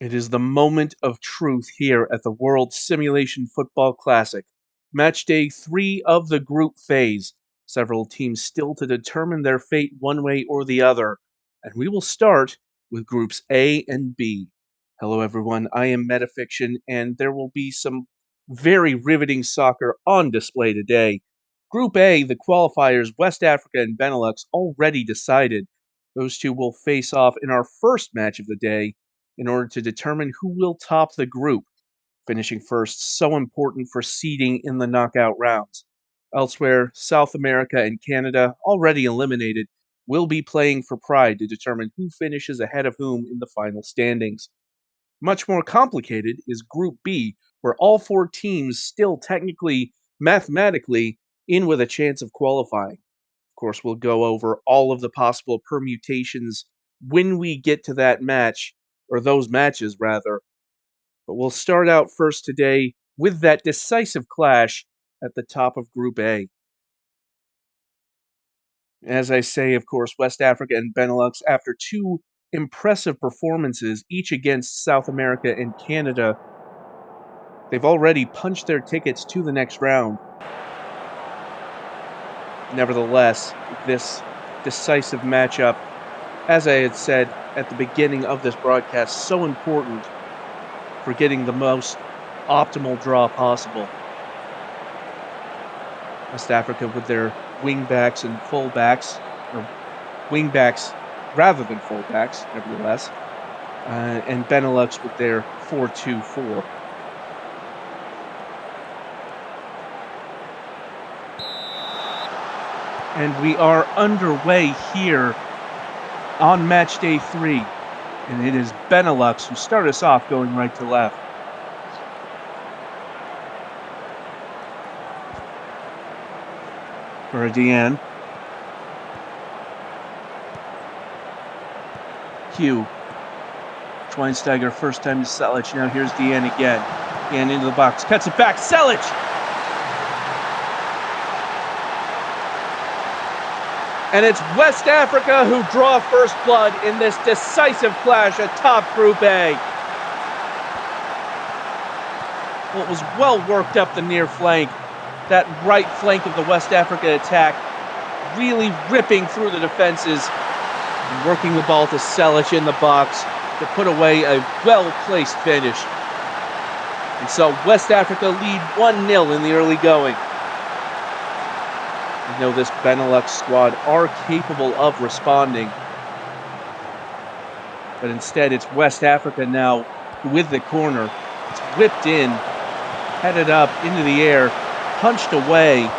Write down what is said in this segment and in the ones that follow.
It is the moment of truth here at the World Simulation Football Classic. Match day 3 of the group phase. Several teams still to determine their fate one way or the other. And we will start with groups A and B. Hello, everyone. I am Metafiction, and there will be some very riveting soccer on display today. Group A, the qualifiers, West Africa and Benelux, already decided. Those two will face off in our first match of the day in order to determine who will top the group. Finishing first, so important for seeding in the knockout rounds. Elsewhere, South America and Canada, already eliminated, will be playing for pride to determine who finishes ahead of whom in the final standings. Much more complicated is Group B, where all four teams still technically, mathematically, in with a chance of qualifying. Of course, we'll go over all of the possible permutations when we get to that match, or those matches rather. But we'll start out first today with that decisive clash at the top of Group A. As I say, of course, West Africa and Benelux, after two impressive performances, each against South America and Canada, they've already punched their tickets to the next round. Nevertheless, this decisive matchup, as I had said at the beginning of this broadcast, so important for getting the most optimal draw possible. West Africa with their wingbacks and fullbacks, or wingbacks rather than fullbacks, nevertheless, and Benelux with their 4-2-4. And we are underway here on match day 3. And it is Benelux who start us off going right to left. For a Deanne. Hugh. Schweinsteiger first time to Selic. Now here's Deanne again. Deanne into the box. Cuts it back. Selic! And it's West Africa who draw first blood in this decisive clash atop Group A. Well, it was well worked up the near flank. That right flank of the West Africa attack really ripping through the defenses and working the ball to Selic in the box to put away a well-placed finish. And so West Africa lead 1-0 in the early going. We know this Benelux squad are capable of responding. But instead, it's West Africa now with the corner. It's whipped in, headed up into the air, punched away.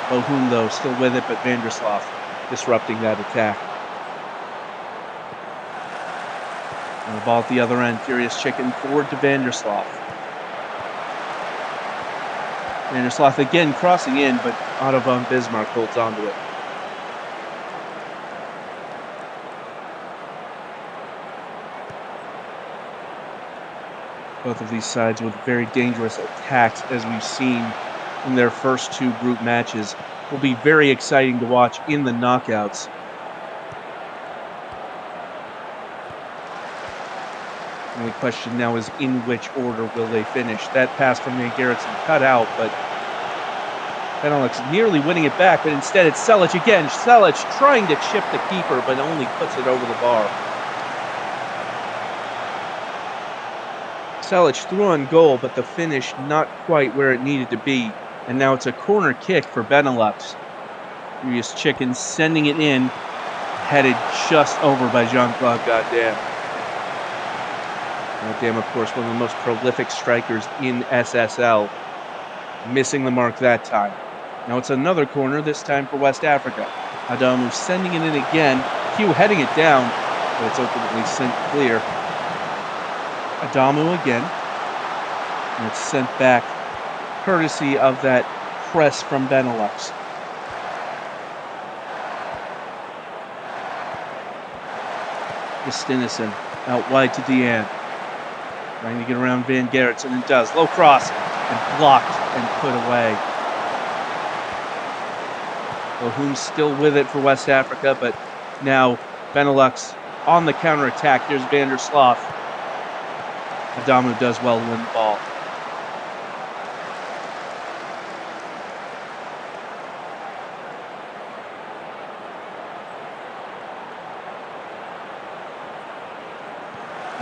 Bohum, though, still with it, but Vandersloff disrupting that attack. And the ball at the other end, Furious Chicken forward to Vandersloff. Vandersloff again crossing in, but Otto von Bismarck holds onto it. Both of these sides with very dangerous attacks, as we've seen in their first two group matches. Will be very exciting to watch in the knockouts. The only question now is in which order will they finish. That pass from Van Gerritsen cut out, but Benelux nearly winning it back, but instead it's Selic again. Selic trying to chip the keeper, but only puts it over the bar. Selic threw on goal, but the finish not quite where it needed to be. And now it's a corner kick for Benelux. Furious Chicken sending it in, headed just over by Jean-Claude Goddam. Goddam, of course, one of the most prolific strikers in SSL. Missing the mark that time. Now it's another corner, this time for West Africa. Adamu sending it in again. Hugh heading it down, but it's ultimately sent clear. Adamu again. And it's sent back, courtesy of that press from Benelux. Christinesen out wide to Deanne. Trying to get around Van Gerritsen, and does. Low cross, and blocked and put away. Bohum's still with it for West Africa, but now Benelux on the counterattack. Here's Vandersloot. Adamu does well to win the ball.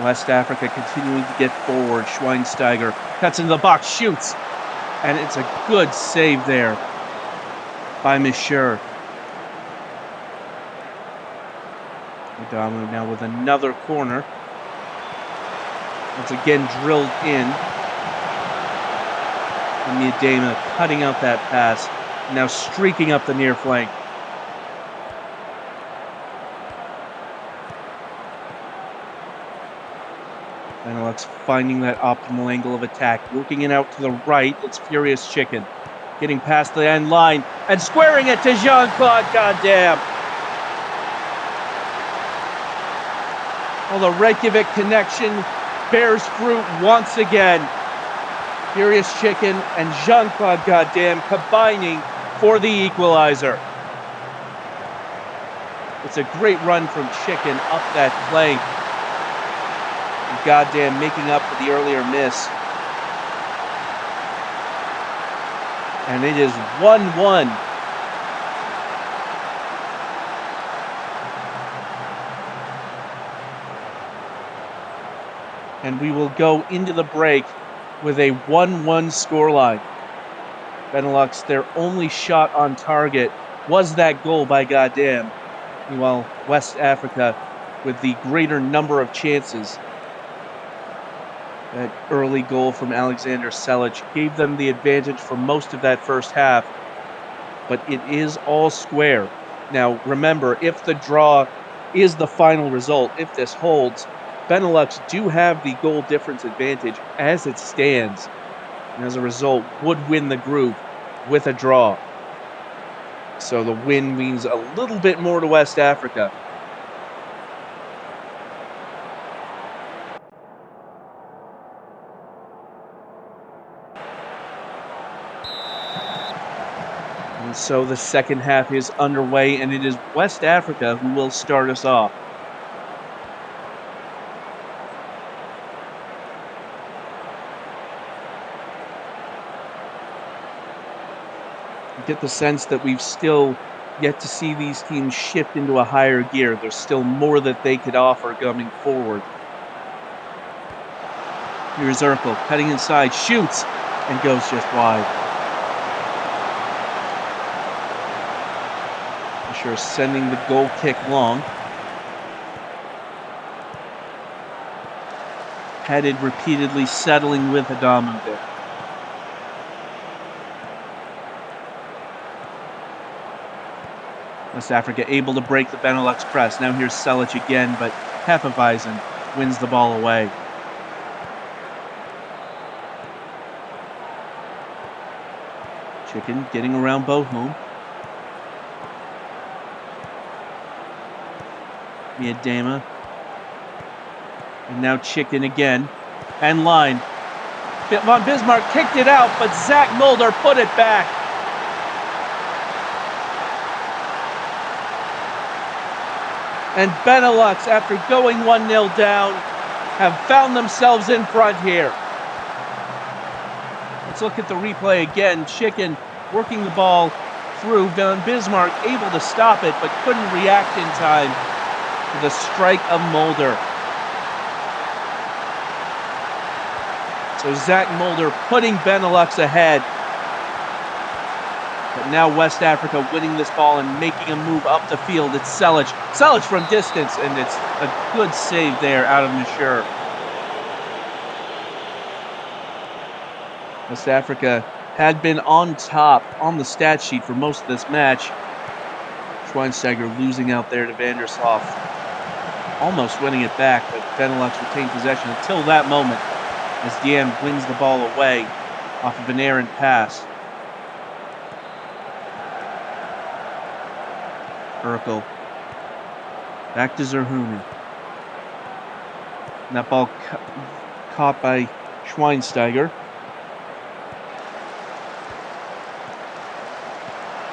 West Africa continuing to get forward. Schweinsteiger cuts into the box, shoots, and it's a good save there by Monsieur. Adamu now with another corner. Once again drilled in. And Miedema cutting out that pass. Now streaking up the near flank. Benelux finding that optimal angle of attack. Working it out to the right. It's Furious Chicken. Getting past the end line and squaring it to Jean-Claude Goddamn. Well, the Reykjavik connection bears fruit once again. Furious Chicken and Jean-Claude Goddamn combining for the equalizer. It's a great run from Chicken up that flank. And Goddamn making up for the earlier miss. And it is 1-1. And we will go into the break with a 1-1 scoreline. Benelux, their only shot on target was that goal by Goddamn. Meanwhile, West Africa, with the greater number of chances, that early goal from Alexander Selic gave them the advantage for most of that first half. But it is all square. Now, remember, if the draw is the final result, if this holds, Benelux do have the goal difference advantage as it stands, and as a result would win the group with a draw. So the win means a little bit more to West Africa. And so the second half is underway, and it is West Africa who will start us off. You get the sense that we've still yet to see these teams shift into a higher gear. There's still more that they could offer coming forward. Here's Urkel cutting inside, shoots, and goes just wide. Sure, sending the goal kick long. Headed repeatedly, settling with Adamu there. West Africa able to break the Benelux press. Now here's Selic again, but Hefeweizen wins the ball away. Chicken getting around Bohum. Miedema. And now Chicken again. And line. Von Bismarck kicked it out, but Zach Mulder put it back. And Benelux, after going 1-0 down, have found themselves in front here. Let's look at the replay again. Chicken working the ball through. Von Bismarck able to stop it, but couldn't react in time to the strike of Mulder. So Zach Mulder putting Benelux ahead. But now West Africa winning this ball and making a move up the field. It's Selic. Selic from distance, and it's a good save there out of Monsieur. West Africa had been on top on the stat sheet for most of this match. Schweinsteiger losing out there to Vandersloot. Almost winning it back, but Benelux retained possession until that moment as Diane wins the ball away off of an errant pass. Urkel. Back to Zerhouni. And that ball caught by Schweinsteiger.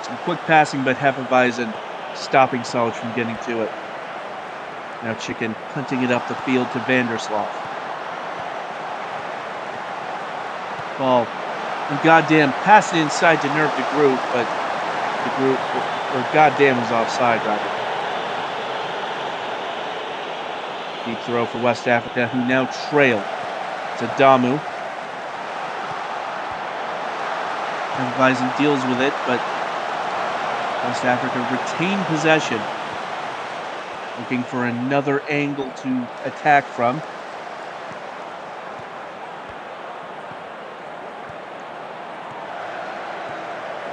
Some quick passing, but Hefeweizen stopping Selic from getting to it. Now Chicken punting it up the field to Vandersloot. Ball. And goddamn, pass it inside to nerve the group, but the group, or goddamn, was offside, rather. Deep throw for West Africa, who now trail. It's Adamu. And Bison deals with it, but West Africa retain possession. Looking for another angle to attack from.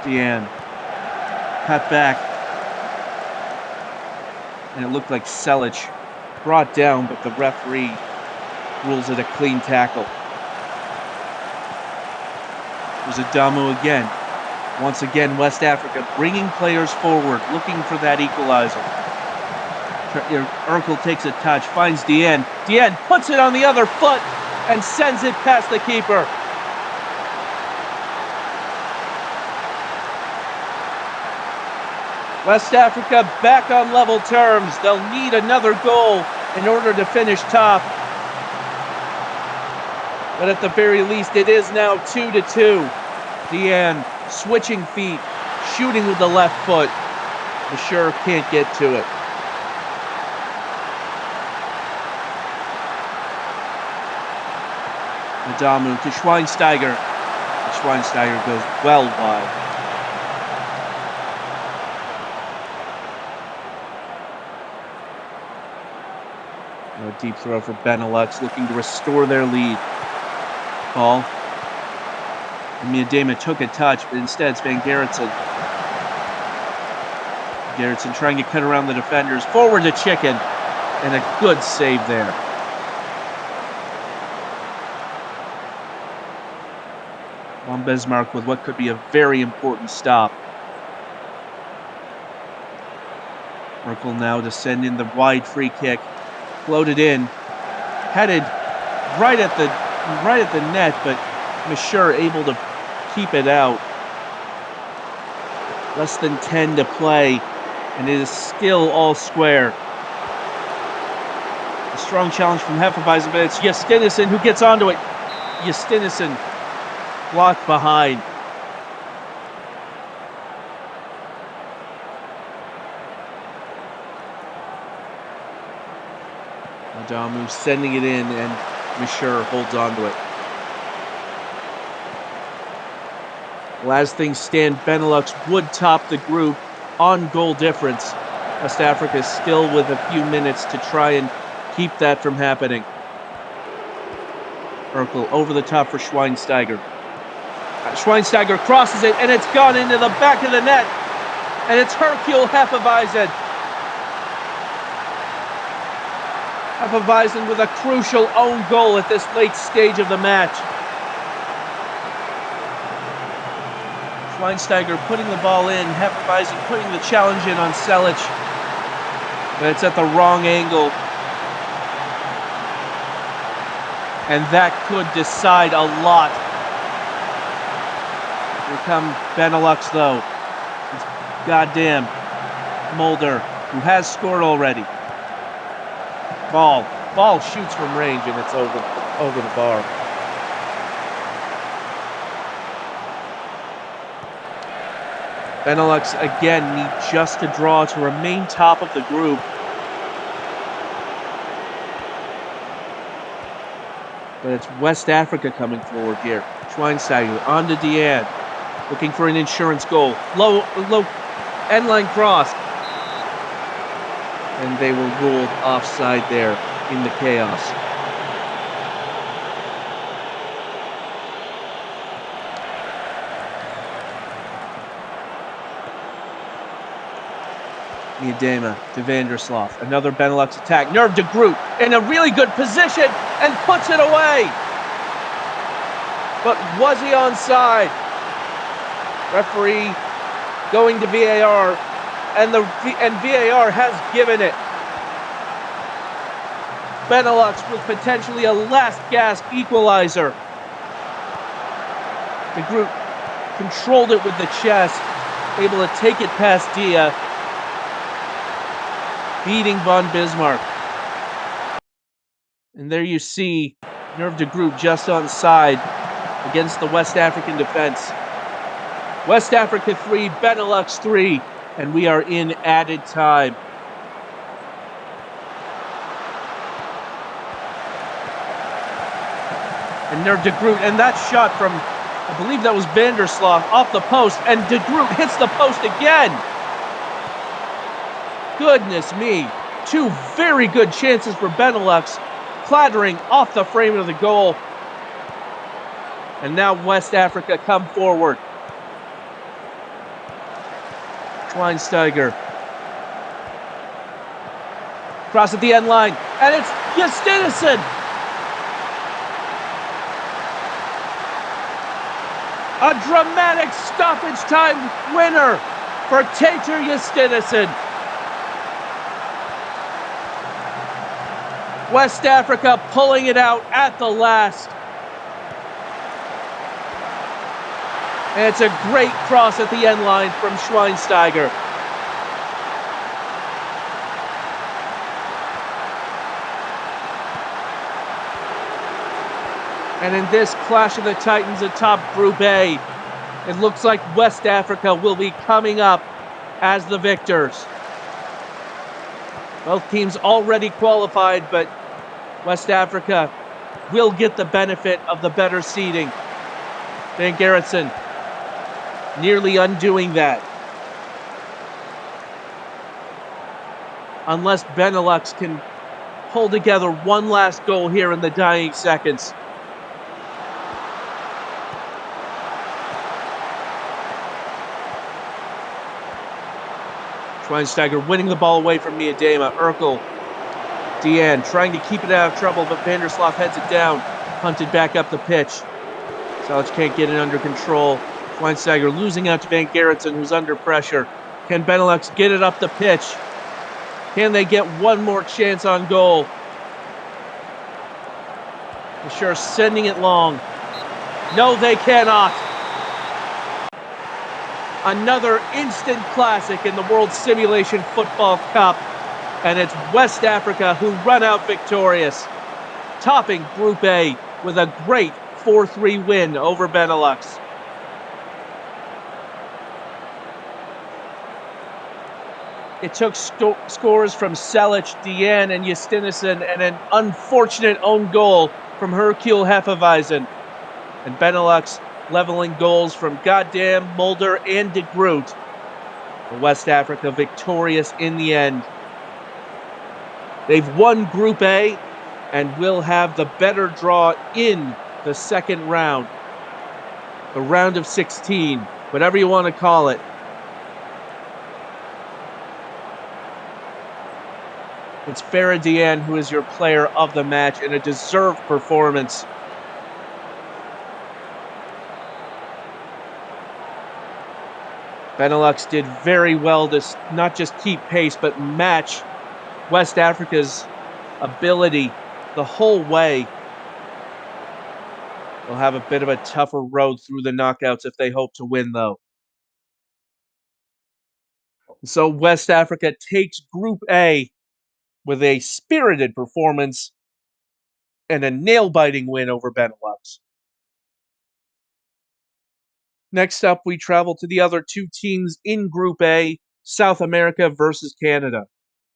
Deanne. Cut back. And it looked like Selic brought down, but the referee rules it a clean tackle. There's Adamu again. Once again, West Africa bringing players forward, looking for that equalizer. Urkel takes a touch, finds Deanne. Deanne puts it on the other foot and sends it past the keeper. West Africa back on level terms. They'll need another goal in order to finish top. But at the very least, it is now 2-2. Deanne switching feet, shooting with the left foot. Bashir can't get to it. Adamu to Schweinsteiger. Schweinsteiger goes well wide. A deep throw for Benelux, looking to restore their lead. Ball. Miedema took a touch, but instead it's Van Gerritsen. Gerritsen trying to cut around the defenders. Forward to Chicken. And a good save there. Von Bismarck with what could be a very important stop. Urkel now to send in the wide free kick. Floated in. Headed right at the net, but Mashur able to keep it out. Less than 10 to play, and it is still all square. A strong challenge from Hefeweizen, but it's Justinissen who gets onto it. Justinissen blocked behind. Adamu sending it in, and Mashur holds onto it. Well, as things stand, Benelux would top the group on goal difference. West Africa is still with a few minutes to try and keep that from happening. Urkel over the top for Schweinsteiger. Schweinsteiger crosses it, and it's gone into the back of the net. And it's Hercule Hefeweizen. Hefeweizen with a crucial own goal at this late stage of the match. Schweinsteiger putting the ball in, Hefeweizen putting the challenge in on Selic. But it's at the wrong angle. And that could decide a lot. Here come Benelux, though. It's goddamn Mulder, who has scored already. Ball shoots from range, and it's over the bar. Benelux again need just to draw to remain top of the group. But it's West Africa coming forward here. Schweinsteiger on to Deanne, looking for an insurance goal. Low end line cross. And they were ruled offside there in the chaos. Miedema to Vandersloot. Another Benelux attack. Nerve de Groot in a really good position and puts it away. But was he onside? Referee going to VAR, and VAR has given it. Benelux with potentially a last gasp equalizer. De Groot controlled it with the chest, able to take it past Dia, beating Von Bismarck. And there you see Nerve de Groot just on side against the West African defense. West Africa 3, Benelux 3, and we are in added time. And Nerve de Groot, and that shot from, I believe that was Vandersloot, off the post, and de Groot hits the post again. Goodness me. Two very good chances for Benelux, clattering off the frame of the goal. And now West Africa come forward. Schweinsteiger. Cross at the end line, and it's Justinian. A dramatic stoppage time winner for Tater Justinian. West Africa pulling it out at the last. And it's a great cross at the end line from Schweinsteiger. And in this Clash of the Titans atop Group A, it looks like West Africa will be coming up as the victors. Both teams already qualified, but West Africa will get the benefit of the better seeding. Van Gerritsen nearly undoing that. Unless Benelux can pull together one last goal here in the dying seconds. Schweinsteiger winning the ball away from Miedema. Urkel, Deanne trying to keep it out of trouble, but Vandersloot heads it down. Punted back up the pitch. Salic can't get it under control. Schweinsteiger losing out to Van Gerritsen, who's under pressure. Can Benelux get it up the pitch? Can they get one more chance on goal? Sure, sending it long. No, they cannot. Another instant classic in the World Simulation Football Cup. And it's West Africa who run out victorious, topping Group A with a great 4-3 win over Benelux. It took scores from Selic, Deanne, and Justinian, and an unfortunate own goal from Hercule Hefeweisen. And Benelux leveling goals from Goddamn, Mulder, and de Groot. West Africa victorious in the end. They've won Group A and will have the better draw in the second round. The round of 16, whatever you want to call it. It's Farah Diane who is your player of the match in a deserved performance. Benelux did very well to not just keep pace, but match West Africa's ability the whole way. They'll have a bit of a tougher road through the knockouts if they hope to win, though. So West Africa takes Group A with a spirited performance and a nail-biting win over Benelux. Next up, we travel to the other two teams in Group A, South America versus Canada.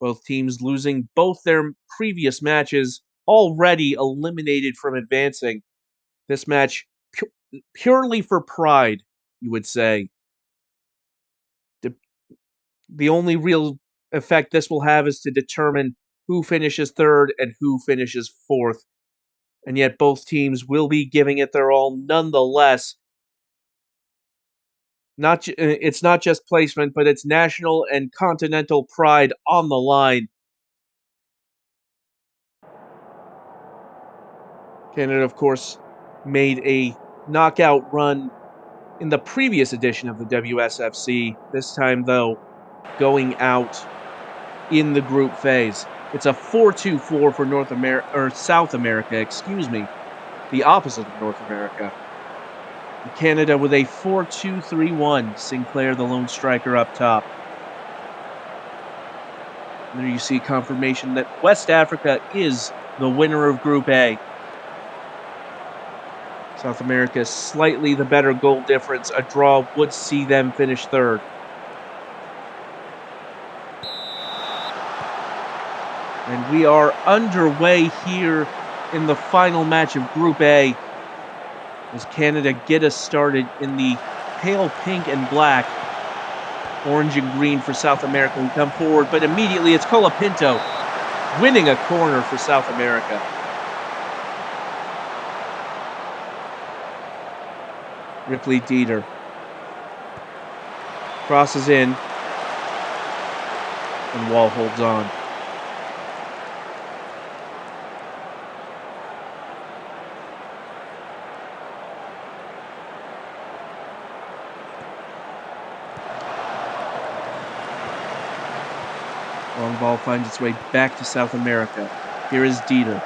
Both teams losing both their previous matches, already eliminated from advancing. This match purely for pride, you would say. The only real effect this will have is to determine who finishes third and who finishes fourth. And yet both teams will be giving it their all nonetheless. It's not just placement, but it's national and continental pride on the line. Canada, of course, made a knockout run in the previous edition of the WSFC. This time, though, going out in the group phase. It's a 4-2-4 for North America or South America, excuse me, the opposite of North America. Canada with a 4-2-3-1. Sinclair, the lone striker, up top. And there you see confirmation that West Africa is the winner of Group A. South America slightly the better goal difference. A draw would see them finish third. And we are underway here in the final match of Group A as Canada get us started in the pale pink and black, orange and green for South America who come forward, but immediately it's Colapinto winning a corner for South America. Ripley Dieter crosses in, and Wall holds on. Long ball finds its way back to South America. Here is Dieter,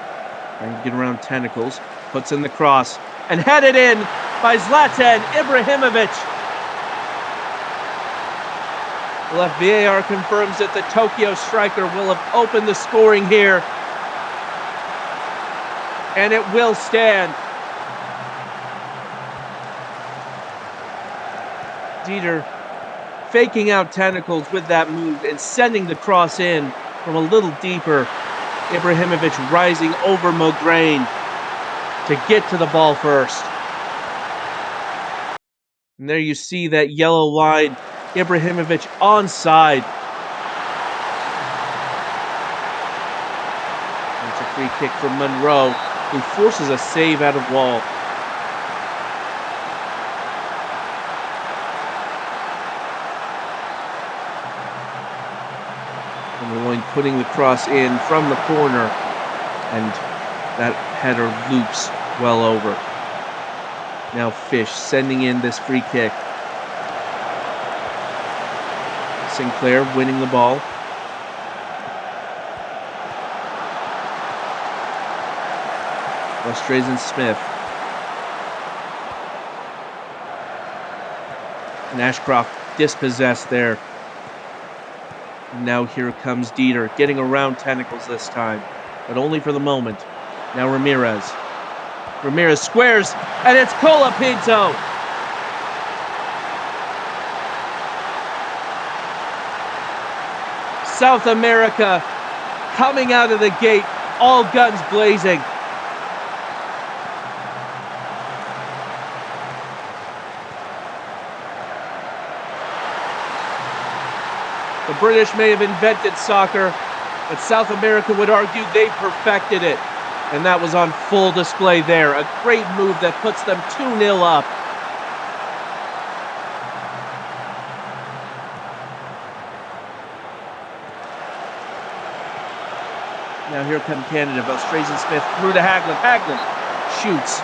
trying to get around Tentacles, puts in the cross, and headed in by Zlatan Ibrahimovic. The left VAR confirms that the Tokyo striker will have opened the scoring here, and it will stand. Dieter faking out Tentacles with that move and sending the cross in from a little deeper. Ibrahimovic rising over Mograine to get to the ball first. And there you see that yellow line. Ibrahimovic onside. It's a free kick from Monroe, who forces a save out of Wall. Monroe putting the cross in from the corner, and that header loops well over. Now Fish sending in this free kick. Sinclair winning the ball. Lestrazen Smith. And Ashcroft dispossessed there. And now here comes Dieter, getting around Tentacles this time, but only for the moment. Now Ramirez. Ramirez squares, and it's Colapinto! South America coming out of the gate, all guns blazing. The British may have invented soccer, but South America would argue they perfected it. And that was on full display there. A great move that puts them 2-0 up. Now here come Canada. Belstrazen Smith through to Haglund. Haglund shoots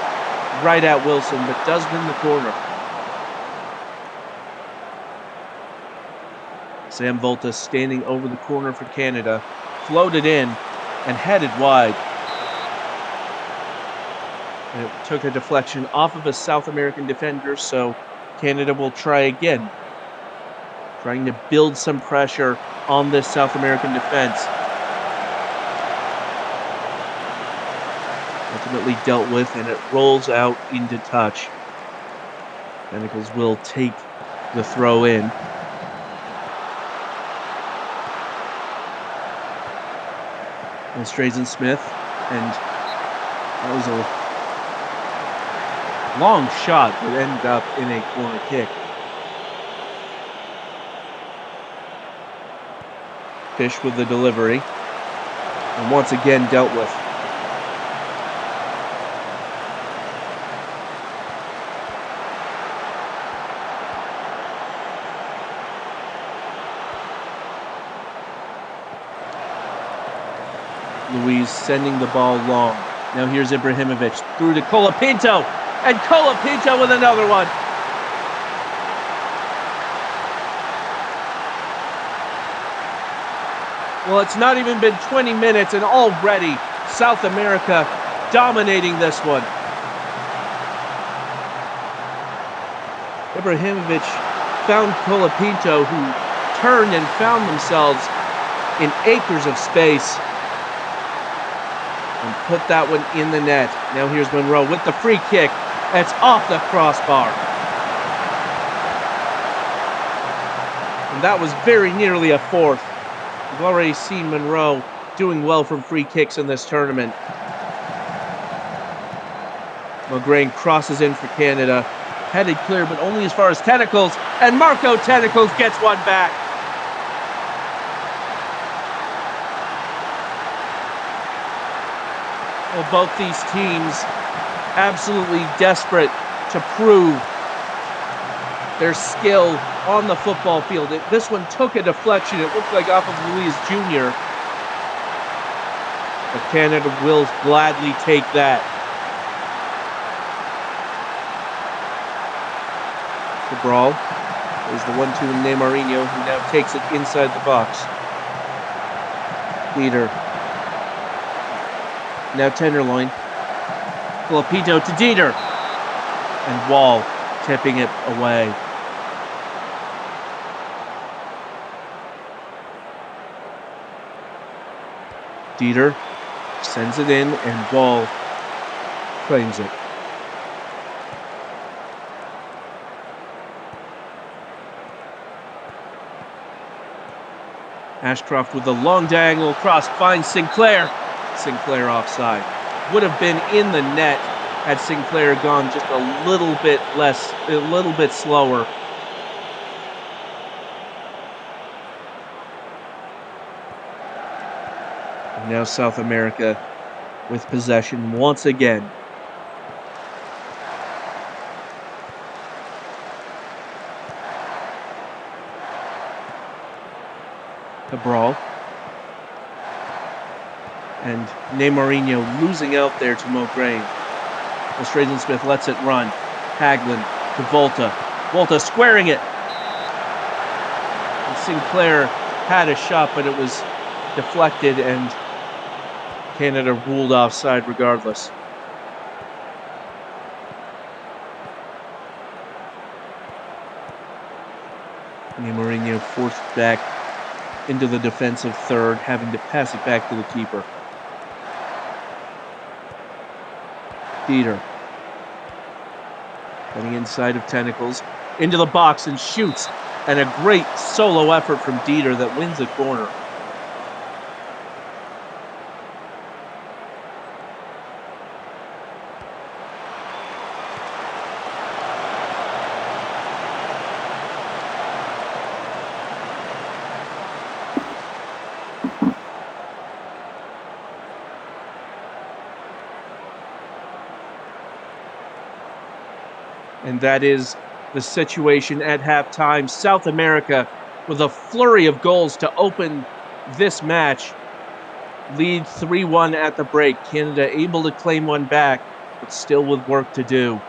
right at Wilson, but does win the corner. Sam Volta standing over the corner for Canada, floated in and headed wide. And it took a deflection off of a South American defender, so Canada will try again, trying to build some pressure on this South American defense. Ultimately dealt with, and it rolls out into touch. Tentacles will take the throw in. Strazen Smith, and that was a long shot that ended up in a corner kick. Fish with the delivery, and once again dealt with. Luis sending the ball long. Now here's Ibrahimovic through to Colapinto, and Colapinto with another one. Well, it's not even been 20 minutes, and already South America dominating this one. Ibrahimovic found Colapinto, who turned and found themselves in acres of space. and put that one in the net. Now here's Monroe with the free kick. It's off the crossbar. And that was very nearly a fourth. We've already seen Monroe doing well from free kicks in this tournament. Mulgrain crosses in for Canada. Headed clear, but only as far as Tentacles. And Marco Tentacles gets one back. Well, both these teams absolutely desperate to prove their skill on the football field. This one took a deflection. It looked like off of Luis Jr. But Canada will gladly take that. The brawl is the 1-2 in Neymarinho, who now takes it inside the box. Leader. Now Tenderloin. Filipito to Dieter. And Wall tipping it away. Dieter sends it in, and Wall claims it. Ashcroft with a long diagonal cross finds Sinclair. Sinclair offside. Would have been in the net had Sinclair gone just a little bit slower. And now South America with possession once again. Cabral. And Neymarinho losing out there to Mulgrain. Australian Smith lets it run. Haglund to Volta. Volta squaring it. And Sinclair had a shot, but it was deflected, and Canada ruled offside regardless. Neymarinho forced back into the defensive third, having to pass it back to the keeper. Dieter. Getting inside of Tentacles. Into the box and shoots. And a great solo effort from Dieter that wins the corner. And that is the situation at halftime. South America with a flurry of goals to open this match. Lead 3-1 at the break. Canada able to claim one back, but still with work to do.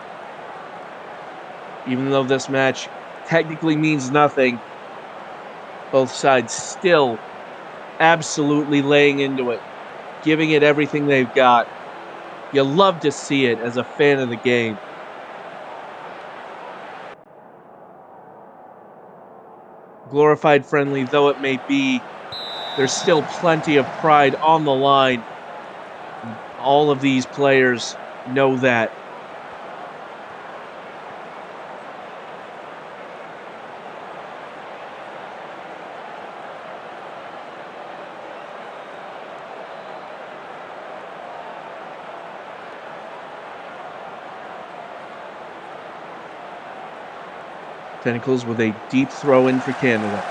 Even though this match technically means nothing, both sides still absolutely laying into it, giving it everything they've got. You love to see it as a fan of the game. Glorified friendly though it may be, there's still plenty of pride on the line. All of these players know that. Tentacles with a deep throw in for Canada.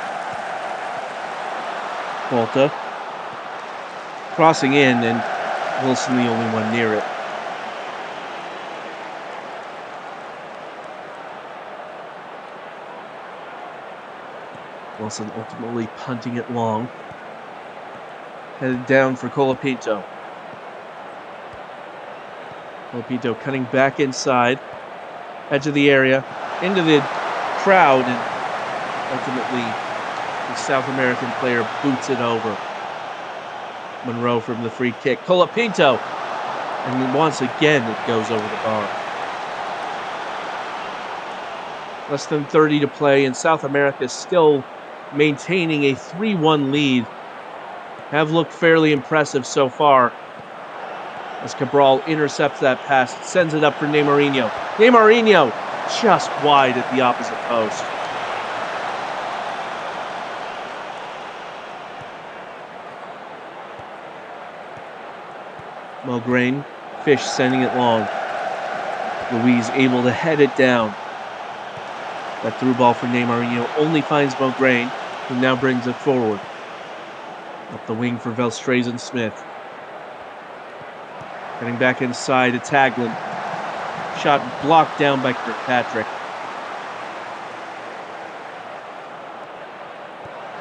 Volta crossing in, and Wilson the only one near it. Wilson ultimately punting it long. Headed down for Colapinto. Colapinto cutting back inside. Edge of the area. Into the crowd, and ultimately the South American player boots it over. Monroe from the free kick. Colapinto! And once again it goes over the bar. Less than 30 to play, and South America still maintaining a 3-1 lead. Have looked fairly impressive so far. As Cabral intercepts that pass, sends it up for Neymarinho. Neymarinho just wide at the opposite post. Mulgrain, Fish sending it long. Luiz able to head it down. That through ball for Neymarinho only finds Mulgrain, who now brings it forward. Up the wing for Velstrazen Smith. Getting back inside to Taglin. Shot blocked down by Kirkpatrick.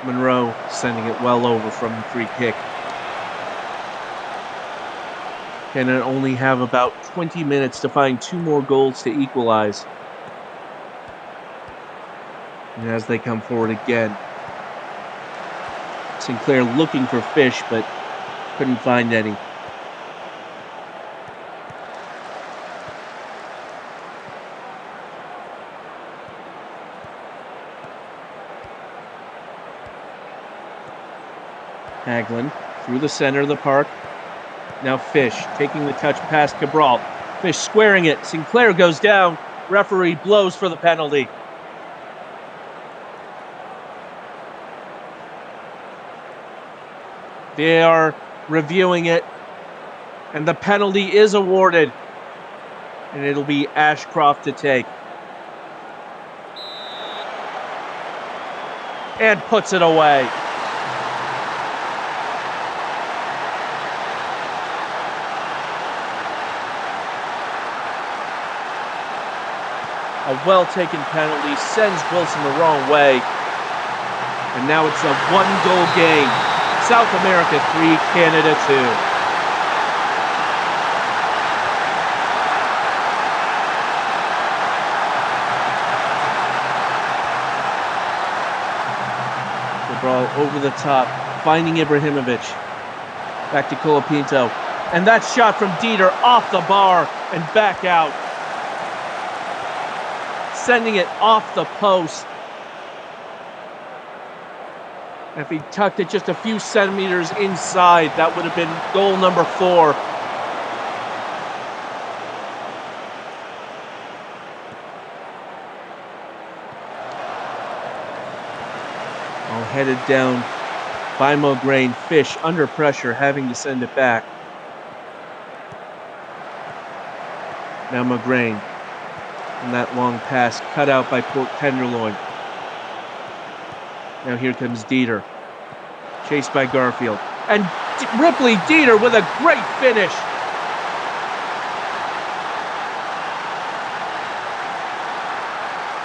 Monroe sending it well over from the free kick. Canada only have about 20 minutes to find 2 more goals to equalize. And as they come forward again, Sinclair looking for Fish, but couldn't find any. Haglin through the center of the park. Now Fish taking the touch past Cabral. Fish squaring it. Sinclair goes down. Referee blows for the penalty. They are reviewing it, and the penalty is awarded. And it'll be Ashcroft to take. And puts it away. A well-taken penalty sends Wilson the wrong way. And now it's a 1-goal game. South America 3, Canada 2. The ball over the top, finding Ibrahimovic. Back to Colapinto. And that shot from Dieter off the bar and back out. Sending it off the post. If he tucked it just a few centimeters inside, that would have been goal number 4. All headed down by Mulgrain. Fish under pressure, having to send it back. Now Mulgrain. And that long pass cut out by Port Tenderloin. Now here comes Dieter. Chased by Garfield. And Ripley Dieter with a great finish.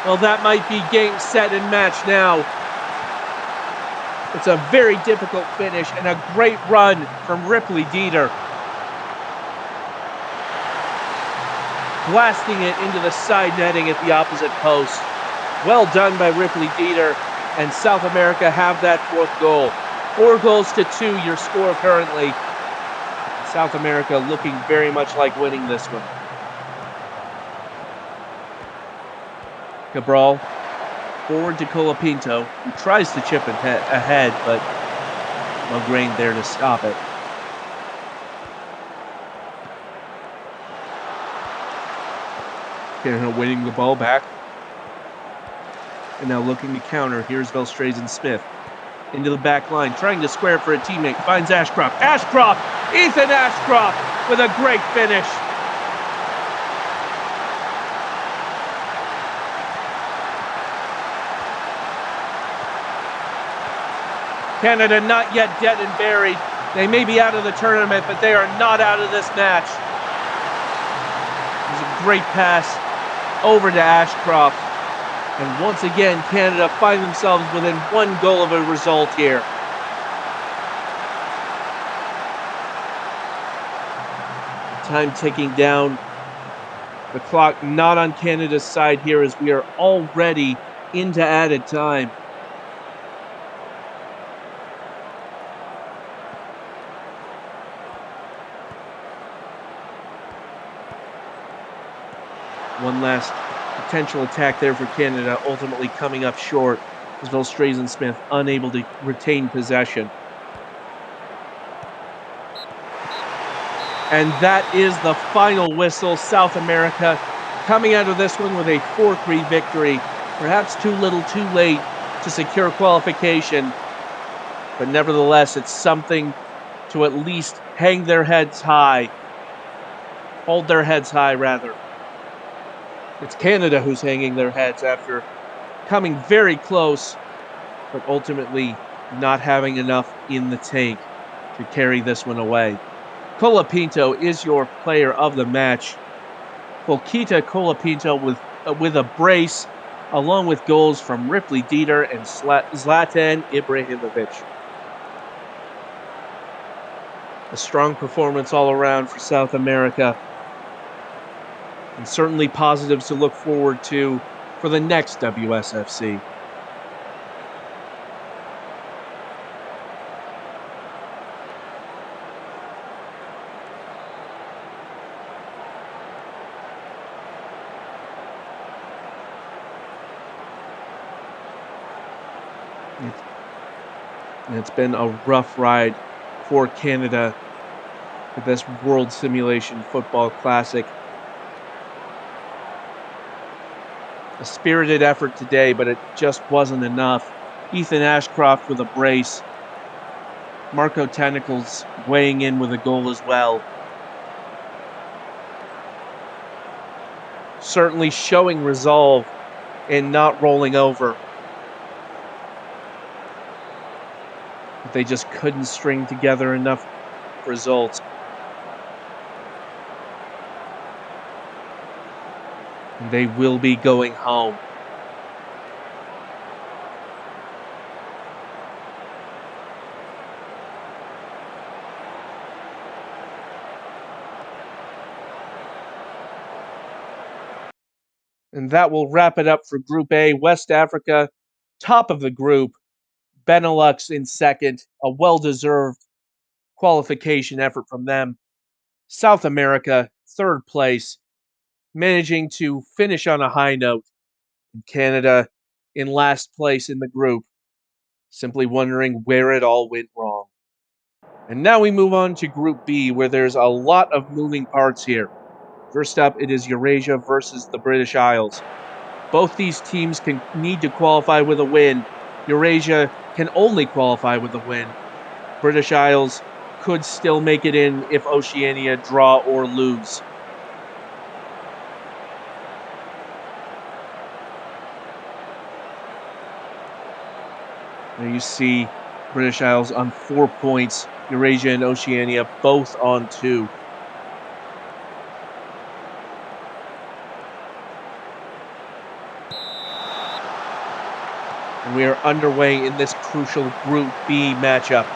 Well, that might be game, set, and match now. It's a very difficult finish and a great run from Ripley Dieter. Blasting it into the side netting at the opposite post. Well done by Ripley Dieter, and South America have that 4th goal. 4 goals to 2, your score currently. South America looking very much like winning this one. Cabral forward to Colapinto, who tries to chip it ahead, but Mulgrain there to stop it. Canada winning the ball back. And now looking to counter. Here's Velstrazen Smith. Into the back line, trying to square it for a teammate. Finds Ashcroft. Ashcroft! Ethan Ashcroft with a great finish. Canada not yet dead and buried. They may be out of the tournament, but they are not out of this match. It was a great pass over to Ashcroft. And once again, Canada find themselves within 1 goal of a result here. Time ticking down. The clock not on Canada's side here as we are already into added time. One last potential attack there for Canada, ultimately coming up short as Velstrazen Smith unable to retain possession. And that is the final whistle. South America coming out of this one with a 4-3 victory. Perhaps too little too late to secure qualification, but nevertheless, it's something to at least hang their heads high. Hold their heads high, rather. It's Canada who's hanging their heads after coming very close, but ultimately not having enough in the tank to carry this one away. Colapinto is your player of the match. Folkita Colapinto with a brace, along with goals from Ripley Dieter and Zlatan Ibrahimovic. A strong performance all around for South America, and certainly positives to look forward to for the next WSFC. It's, it's been a rough ride for Canada at this World Simulation Football Classic. A spirited effort today, but it just wasn't enough. Ethan Ashcroft with a brace. Marco Tentacles weighing in with a goal as well. Certainly showing resolve and not rolling over. But they just couldn't string together enough results. And they will be going home. And that will wrap it up for Group A. West Africa, top of the group. Benelux in second. A well-deserved qualification effort from them. South America, third place, managing to finish on a high note. And Canada in last place in the group, simply wondering where it all went wrong. And now we move on to Group B, where there's a lot of moving parts here. First up, it is Eurasia versus the British Isles. Both these teams can need to qualify with a win. Eurasia can only qualify with a win. British Isles could still make it in if Oceania draw or lose. There you see British Isles on 4 points, Eurasia and Oceania both on 2. And we are underway in this crucial Group B matchup.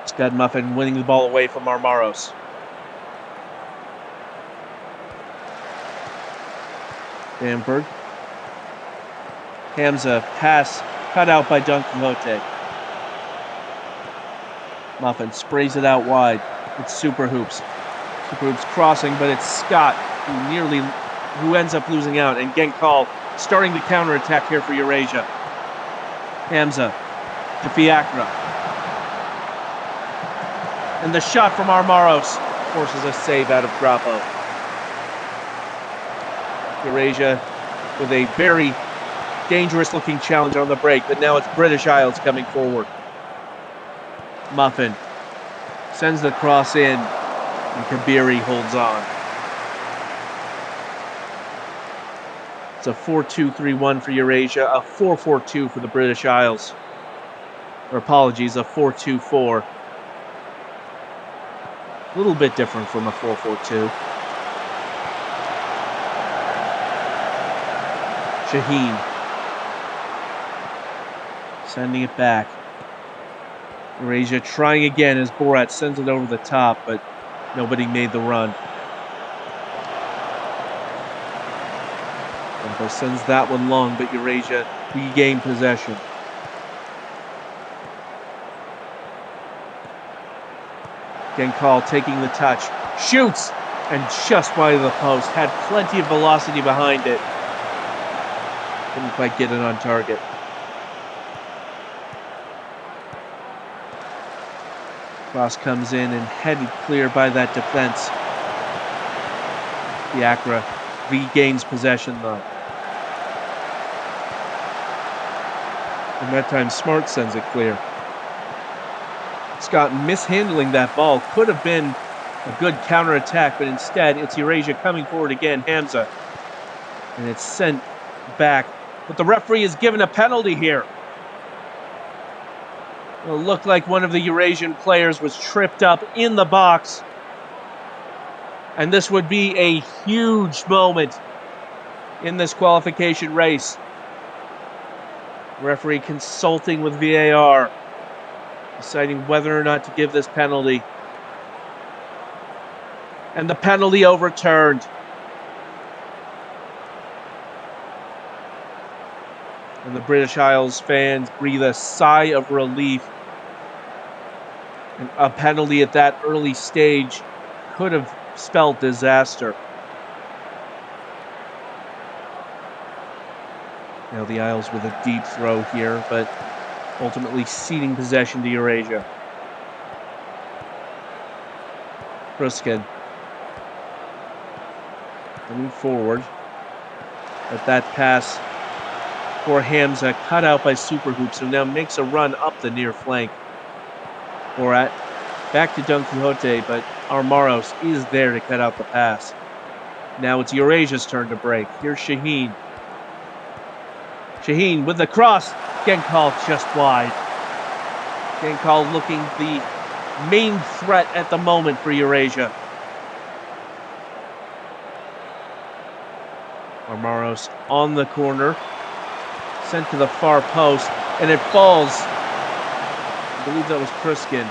Scud Muffin winning the ball away from Armaros. Bamberg. Hamza pass cut out by Don Quixote. Muffin sprays it out wide. It's Super Hoops. Super Hoops crossing, but it's Scott who ends up losing out, and Genkal starting the counterattack here for Eurasia. Hamza to Fiacra. And the shot from Armaros forces a save out of Grappo. Eurasia with a very dangerous looking challenge on the break, but now it's British Isles coming forward. Muffin sends the cross in, and Kabiri holds on. It's a 4-2-3-1 for Eurasia, a 4-4-2 for the British Isles. Or apologies, a 4-2-4. A little bit different from a 4-4-2. Shaheen sending it back. Eurasia trying again as Borat sends it over the top, but nobody made the run. Tempo sends that one long, but Eurasia regained possession. Genkal taking the touch, shoots, and just wide of the post. Had plenty of velocity behind it. Couldn't quite get it on target. Cross comes in and headed clear by that defense. Diacra regains possession though. And that time Smart sends it clear. Scott mishandling that ball could have been a good counterattack, but instead it's Eurasia coming forward again, Hamza. And it's sent back. But the referee is given a penalty here. It looked like one of the Eurasian players was tripped up in the box. And this would be a huge moment in this qualification race. Referee consulting with VAR, deciding whether or not to give this penalty. And the penalty overturned. And the British Isles fans breathe a sigh of relief. And a penalty at that early stage could have spelled disaster. Now the Isles with a deep throw here, but ultimately ceding possession to Eurasia. Kruskin coming forward. But that pass for Hamza cut out by Superhoops, who now makes a run up the near flank. Back to Don Quixote, but Armaros is there to cut out the pass. Now it's Eurasia's turn to break. Here's Shaheen. Shaheen with the cross. Genkal just wide. Genkal looking the main threat at the moment for Eurasia. Armaros on the corner. Sent to the far post. And it falls. I believe that was Kruskin.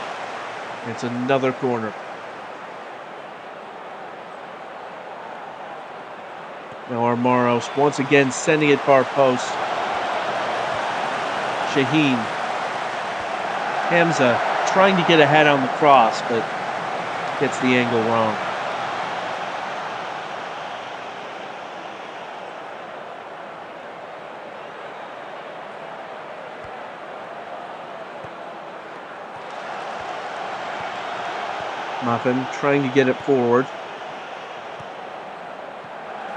It's another corner. Now Armaros once again sending it far post. Shaheen. Hamza trying to get ahead on the cross, but gets the angle wrong. Muffin trying to get it forward.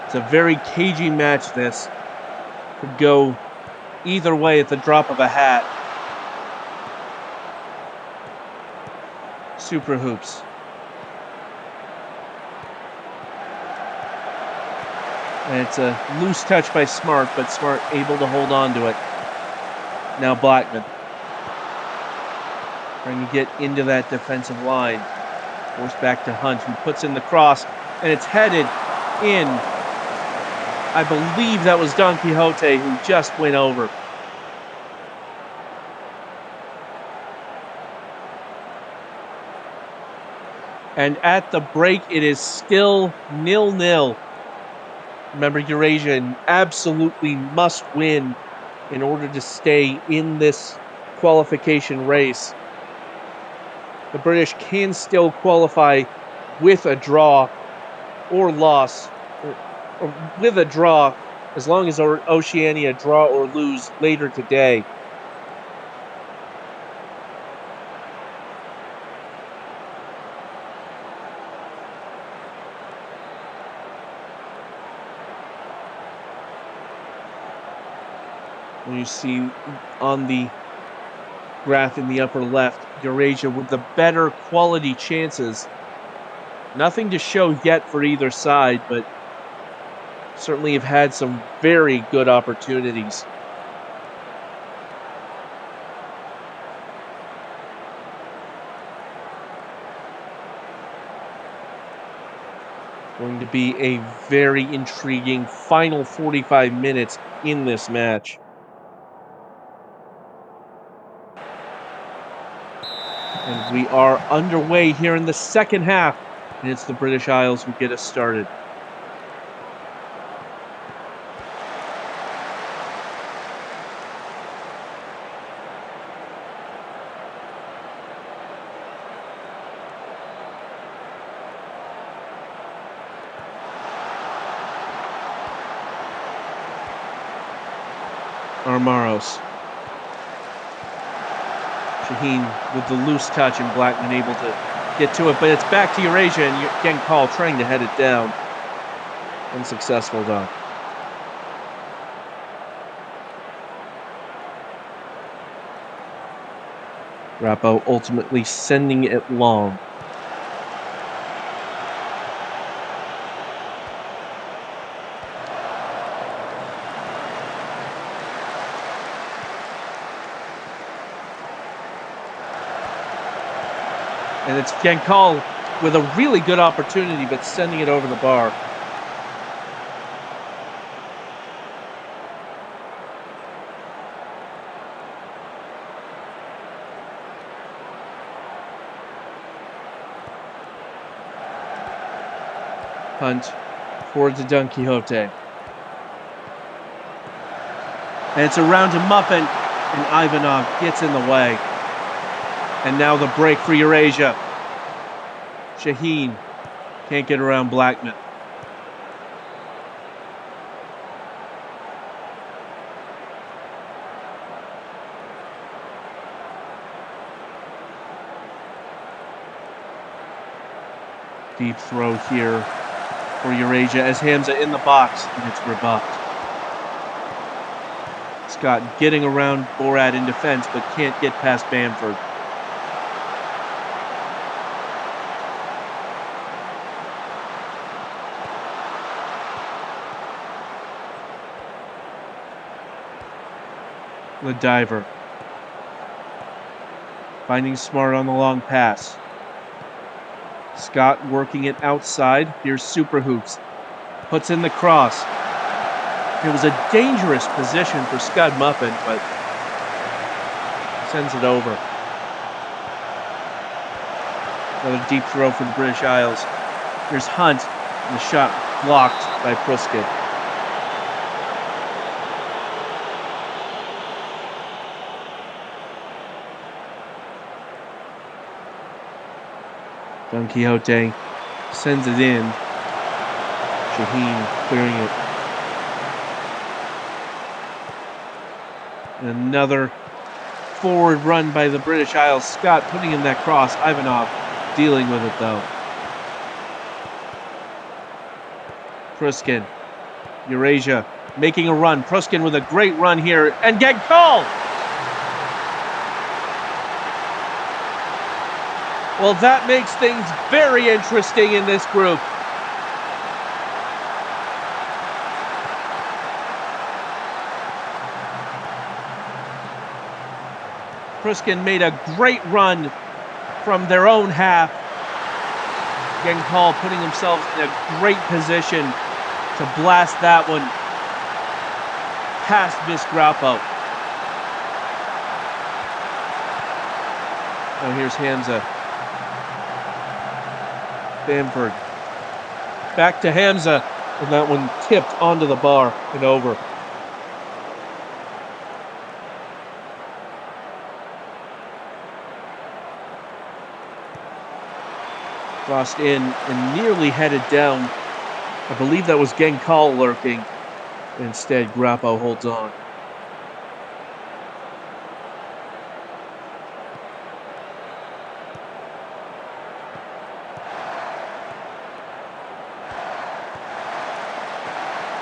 It's a very cagey match, this. Could go either way at the drop of a hat. Super Hoops. And it's a loose touch by Smart, but Smart able to hold on to it. Now Blackman. Trying to get into that defensive line. Forced back to Hunt, who puts in the cross, and it's headed in. I believe that was Don Quixote who just went over. And at the break, it is still 0-0. Remember, Eurasia absolutely must win in order to stay in this qualification race. The British can still qualify with a draw or loss, or with a draw, as long as Oceania draw or lose later today. And you see on the graph in the upper left, Eurasia with the better quality chances. Nothing to show yet for either side, but certainly have had some very good opportunities. Going to be a very intriguing final 45 minutes in this match. And we are underway here in the second half, and it's the British Isles who get us started. Armaros. Shaheen with the loose touch and Blackman able to get to it, but it's back to Eurasia and Genkal trying to head it down. Unsuccessful though. Rappo ultimately sending it long. And it's Genkal with a really good opportunity, but sending it over the bar. Hunt towards the Don Quixote. And it's around to Muffin, and Ivanov gets in the way. And now the break for Eurasia. Shaheen can't get around Blackman. Deep throw here for Eurasia as Hamza in the box, and it's rebuffed. Scott getting around Borat in defense, but can't get past Bamford. The diver. Finding Smart on the long pass. Scott working it outside. Here's Super Hoops. Puts in the cross. It was a dangerous position for Scott Muffin, but sends it over. Another deep throw for the British Isles. Here's Hunt, and the shot blocked by Pruskin. Don Quixote sends it in. Shaheen clearing it. And another forward run by the British Isles. Scott putting in that cross. Ivanov dealing with it though. Pruskin. Eurasia making a run. Pruskin with a great run here. And Genkal! Well, that makes things very interesting in this group. Pruskin made a great run from their own half. Genkal putting themselves in a great position to blast that one past Miss Grappo. Oh, here's Hamza. Bamford. Back to Hamza, and that one tipped onto the bar and over. Crossed in and nearly headed down. I believe that was Genkal lurking. Instead, Grappo holds on.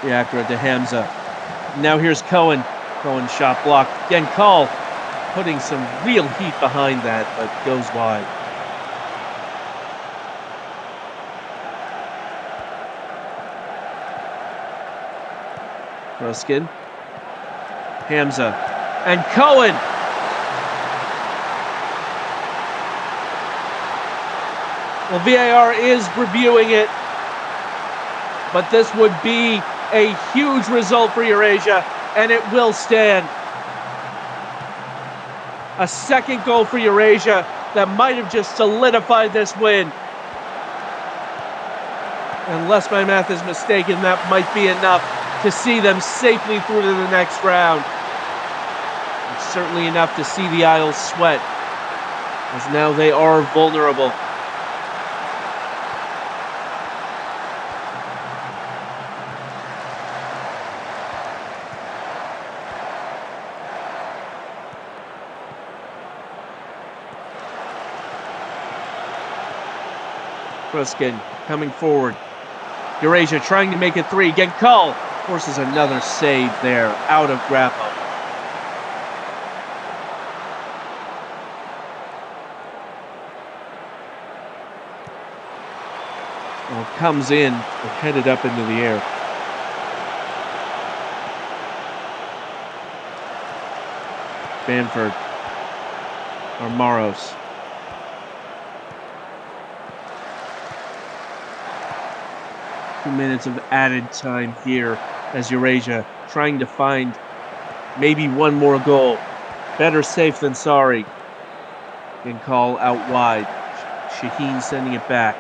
Diacra to Hamza. Now here's Cohen. Cohen shot blocked. Genkal putting some real heat behind that, but goes wide. Pruskin. Hamza. And Cohen! Well, VAR is reviewing it, but this would be a huge result for Eurasia, and it will stand. A second goal for Eurasia that might have just solidified this win. Unless my math is mistaken, that might be enough to see them safely through to the next round. It's certainly enough to see the Isles sweat, as now they are vulnerable. Pruskin coming forward. Eurasia trying to make it 3. Genkal forces another save there, out of Grappo. Well, comes in and headed up into the air. Bamford. Armaros. Two minutes of added time here as Eurasia trying to find maybe one more goal. Better safe than sorry. Genkal out wide. Shaheen sending it back.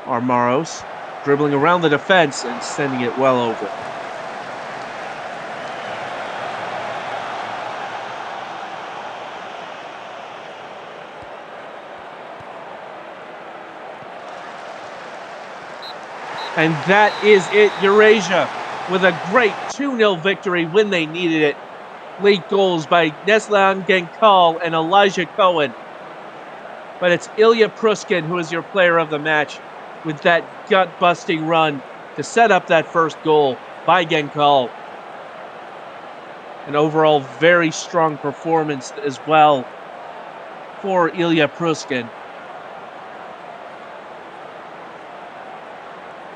Armaros dribbling around the defense and sending it well over. And that is it, Eurasia, with a great 2-0 victory when they needed it. Late goals by Neslan Genkal and Elijah Cohen. But it's Ilya Pruskin who is your player of the match with that gut-busting run to set up that first goal by Genkal. An overall very strong performance as well for Ilya Pruskin.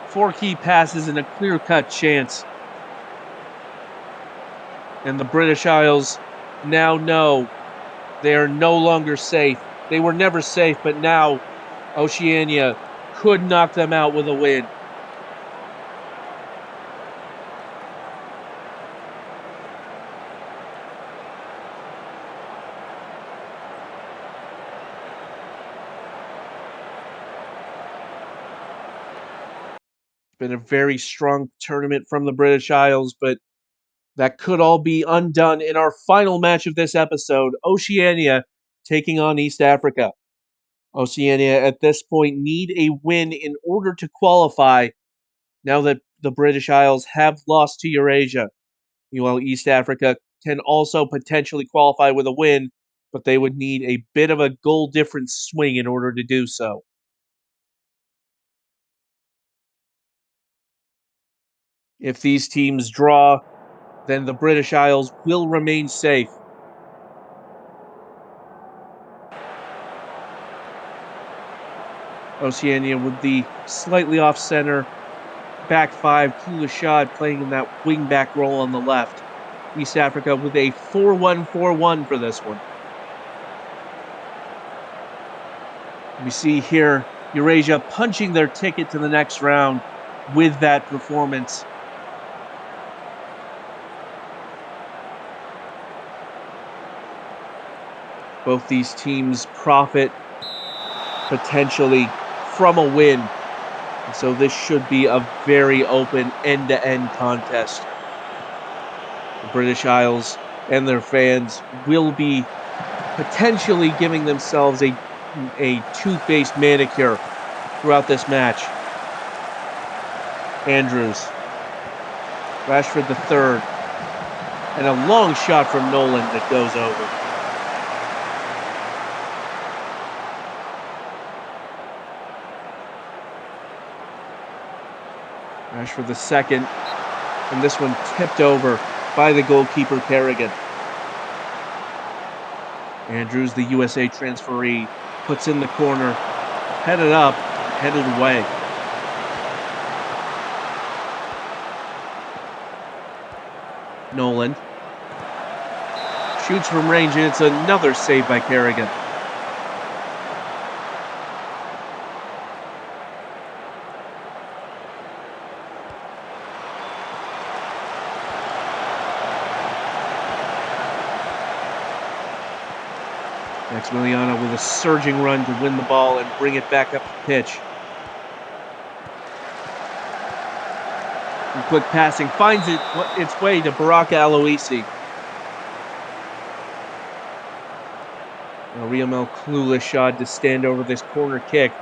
4 key passes and a clear-cut chance. And the British Isles now know they are no longer safe. They were never safe, but now Oceania could knock them out with a win. It's been a very strong tournament from the British Isles, but that could all be undone in our final match of this episode, Oceania taking on East Africa. Oceania at this point need a win in order to qualify now that the British Isles have lost to Eurasia. Meanwhile, East Africa can also potentially qualify with a win, but they would need a bit of a goal difference swing in order to do so. If these teams draw, then the British Isles will remain safe. Oceania with the slightly off-center back 5, Kulashad playing in that wing-back role on the left. East Africa with a 4-1-4-1 for this one. We see here Eurasia punching their ticket to the next round with that performance. Both these teams profit potentially from a win. And so this should be a very open end-to-end contest. The British Isles and their fans will be potentially giving themselves a toothpaste manicure throughout this match. Andrews. Rashford the third. And a long shot from Nolan that goes over. Rashford the second. And this one tipped over by the goalkeeper Kerrigan. Andrews, the USA transferee, puts in the corner, headed up, headed away. Nolan shoots from range, and it's another save by Kerrigan. Maximiliano with a surging run to win the ball and bring it back up the pitch. And quick passing finds its way to Baraka Aloisi. Riamel Kulashad to stand over this corner kick.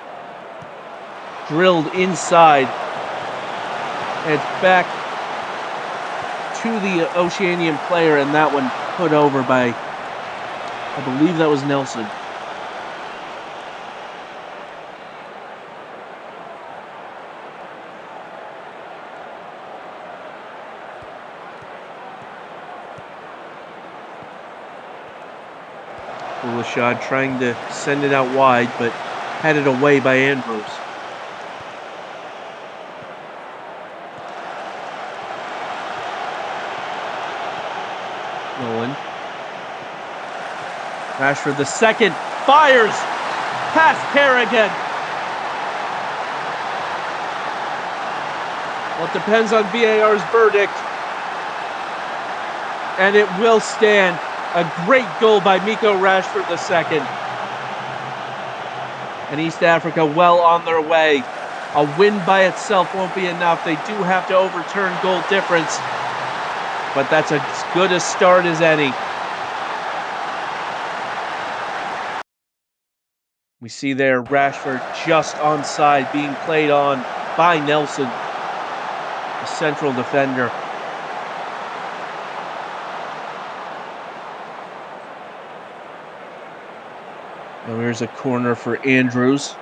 Drilled inside. And it's back to the Oceanian player, and that one put over by, I believe that was Nelson. Ulashad trying to send it out wide, but headed away by Andrews. Nolan. Rashford the second. Fires! Past Kerrigan! Well, it depends on VAR's verdict. And it will stand. A great goal by Miko Rashford II. And East Africa well on their way. A win by itself won't be enough. They do have to overturn goal difference. But that's as good a start as any. We see there Rashford just onside, being played on by Nelson, the central defender. Now here's a corner for Andrews.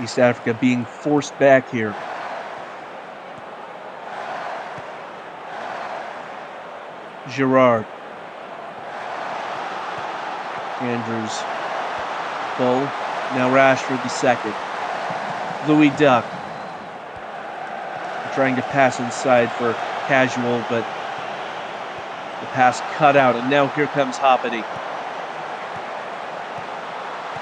East Africa being forced back here. Gerrard. Andrews. Bull. Now Rashford II. Louis Duck. Trying to pass inside for Casual, but the pass cut out. And now here comes Hoppity.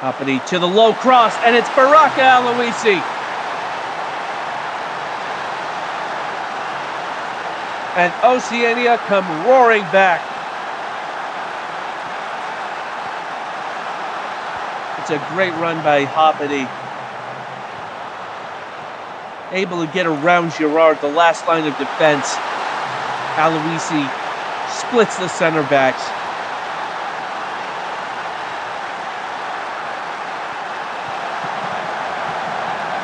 Hoppity to the low cross, and it's Baraka Aloisi. And Oceania come roaring back. It's a great run by Hoppity. Able to get around Gerrard, the last line of defense. Aloisi splits the center backs.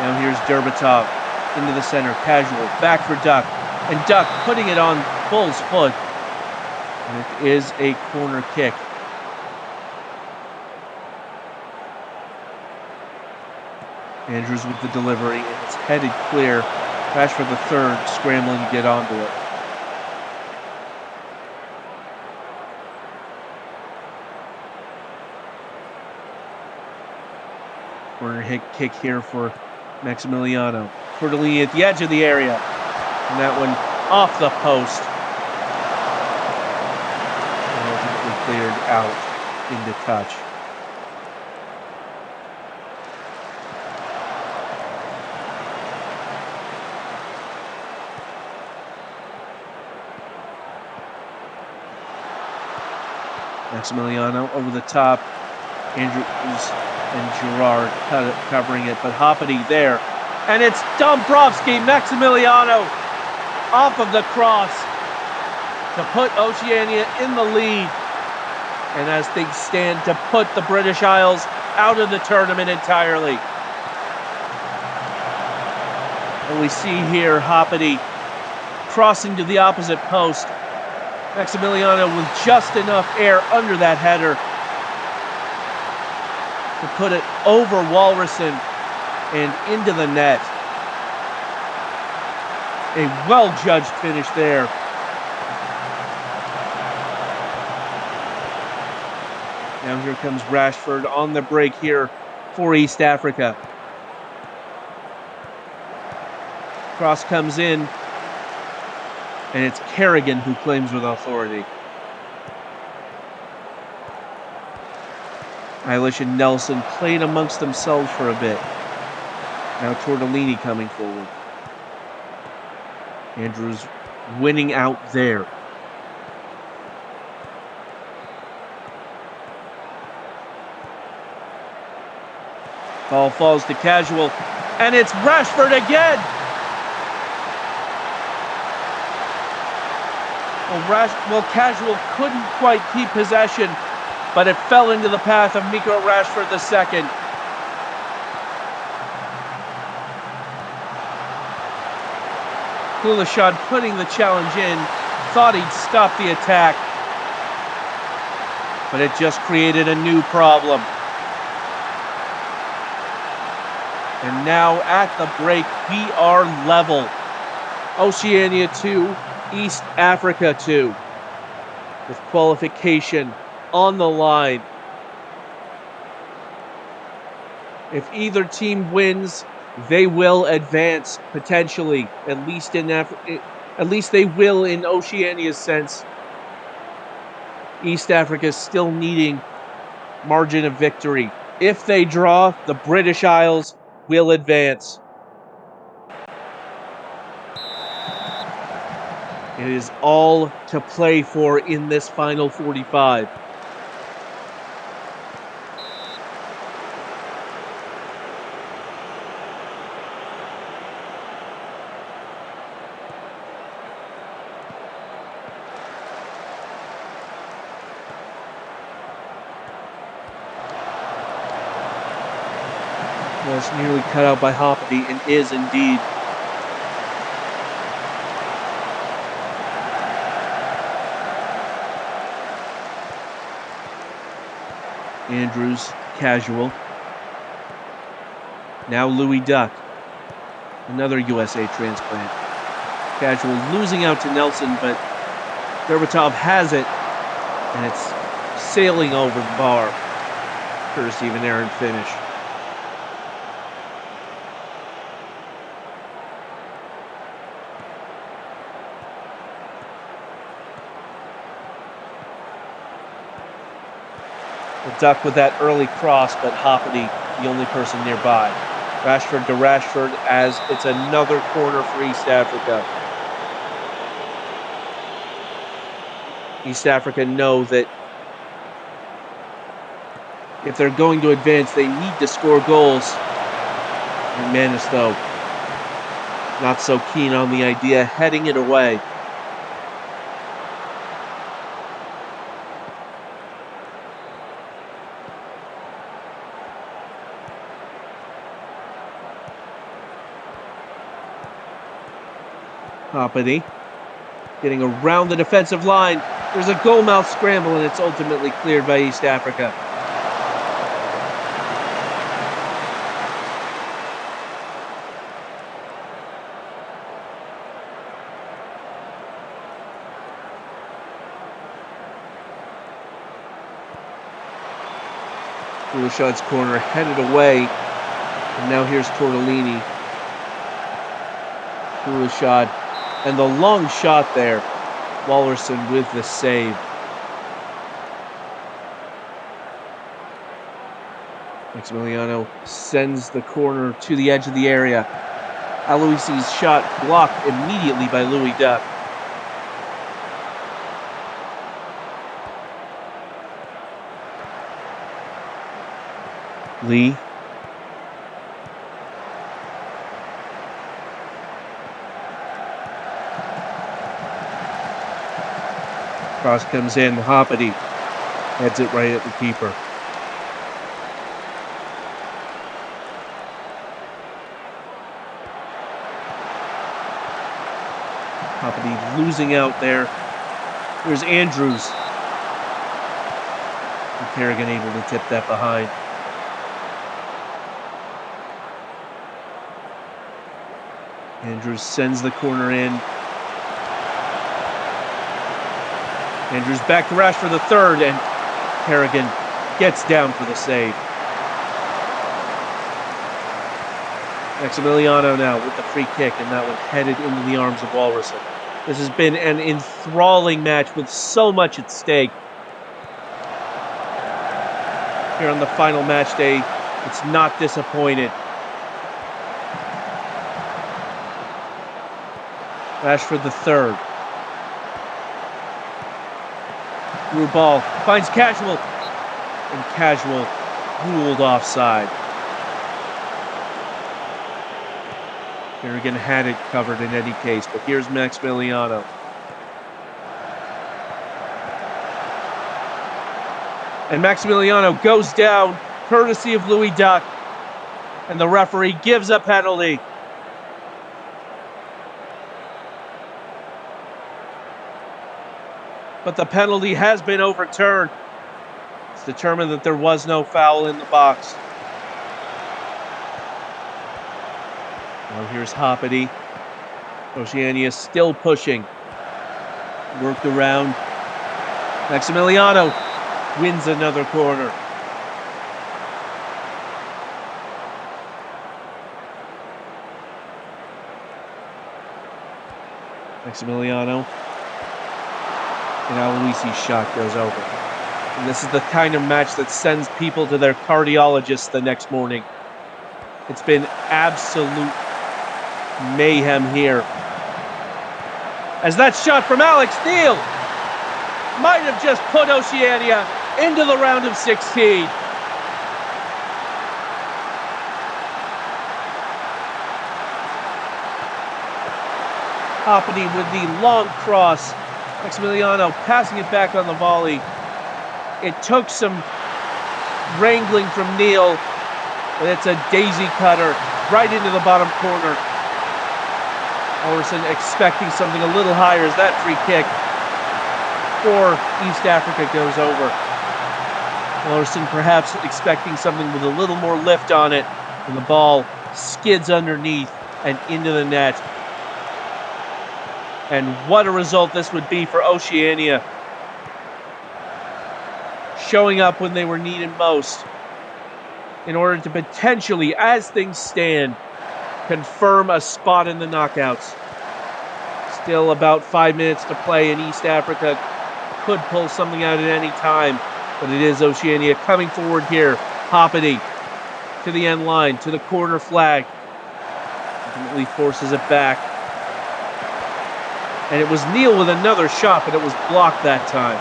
Now here's Derbatov into the center. Casual, back for Duck. And Duck putting it on Bull's foot. And it is a corner kick. Andrews with the delivery, and it's headed clear. Rashford III scrambling to get onto it. Corner hit kick here for Maximiliano. Tortellini at the edge of the area. And that one off the post. And ultimately cleared out into touch. Maximiliano over the top. Andrews and Gerrard covering it, but Hoppity there. And it's Dombrovski, Maximiliano off of the cross to put Oceania in the lead. And as things stand, to put the British Isles out of the tournament entirely. And we see here Hoppity crossing to the opposite post. Maximiliano with just enough air under that header to put it over Walrison and into the net. A well-judged finish there. Now here comes Rashford on the break here for East Africa. Cross comes in, and it's Kerrigan who claims with authority. Eilish and Nelson played amongst themselves for a bit. Now Tortellini coming forward. Andrews winning out there. Ball falls to Casual, and it's Rashford again! Well, Casual couldn't quite keep possession, but it fell into the path of Miko Rashford II. Kulashad putting the challenge in, thought he'd stop the attack, but it just created a new problem. And now at the break, we are level. Oceania 2, East Africa 2, with qualification on the line. If either team wins, they will advance potentially, at least at least they will in Oceania's sense. East Africa is still needing margin of victory. If they draw, the British Isles will advance. It is all to play for in this final 45. Was nearly cut out by Hoppity and is indeed. Andrews, casual. Now Louis Duck, another USA transplant. Casual losing out to Nelson, but Berbatov has it, and it's sailing over the bar, courtesy of an errant finish. The Duck with that early cross, but Hoppity, the only person nearby. Rashford to Rashford as it's another corner for East Africa. East Africa know that if they're going to advance, they need to score goals. McManus, though, not so keen on the idea, heading it away. Hoppity getting around the defensive line. There's a goalmouth scramble, and it's ultimately cleared by East Africa. Ulishad's corner headed away, and now here's Tortellini. Ulishad, and the long shot there. Wallerson with the save. Maximiliano sends the corner to the edge of the area. Aloisi's shot blocked immediately by Louis Duck. Lee. Cross comes in. Hoppity heads it right at the keeper. Hoppity losing out there. There's Andrews. And Kerrigan able to tip that behind. Andrews sends the corner in. Andrews back to Rashford the third, and Kerrigan gets down for the save. Maximiliano now with the free kick, and that one headed into the arms of Wallerson. This has been an enthralling match with so much at stake. Here on the final match day, it's not disappointed. Rashford the third. Through ball, finds Casual, and Casual ruled offside. Kerrigan had it covered in any case, but here's Maximiliano. And Maximiliano goes down, courtesy of Louis Duck, and the referee gives a penalty. But the penalty has been overturned. It's determined that there was no foul in the box. Now here's Hoppity. Oceania still pushing. Worked around. Maximiliano wins another corner. Maximiliano. And Aloisi's shot goes over. And this is the kind of match that sends people to their cardiologists the next morning. It's been absolute mayhem here. As that shot from Alex Neil might have just put Oceania into the round of 16. Hoppity with the long cross. Maximiliano passing it back on the volley. It took some wrangling from Neil, but it's a daisy cutter right into the bottom corner. Ellerson expecting something a little higher as that free kick for East Africa goes over. Ellerson perhaps expecting something with a little more lift on it, and the ball skids underneath and into the net. And what a result this would be for Oceania. Showing up when they were needed most in order to potentially, as things stand, confirm a spot in the knockouts. Still about 5 minutes to play, and East Africa could pull something out at any time, but it is Oceania coming forward here. Hoppity to the end line, to the corner flag. Ultimately forces it back. And it was Neil with another shot, but it was blocked that time.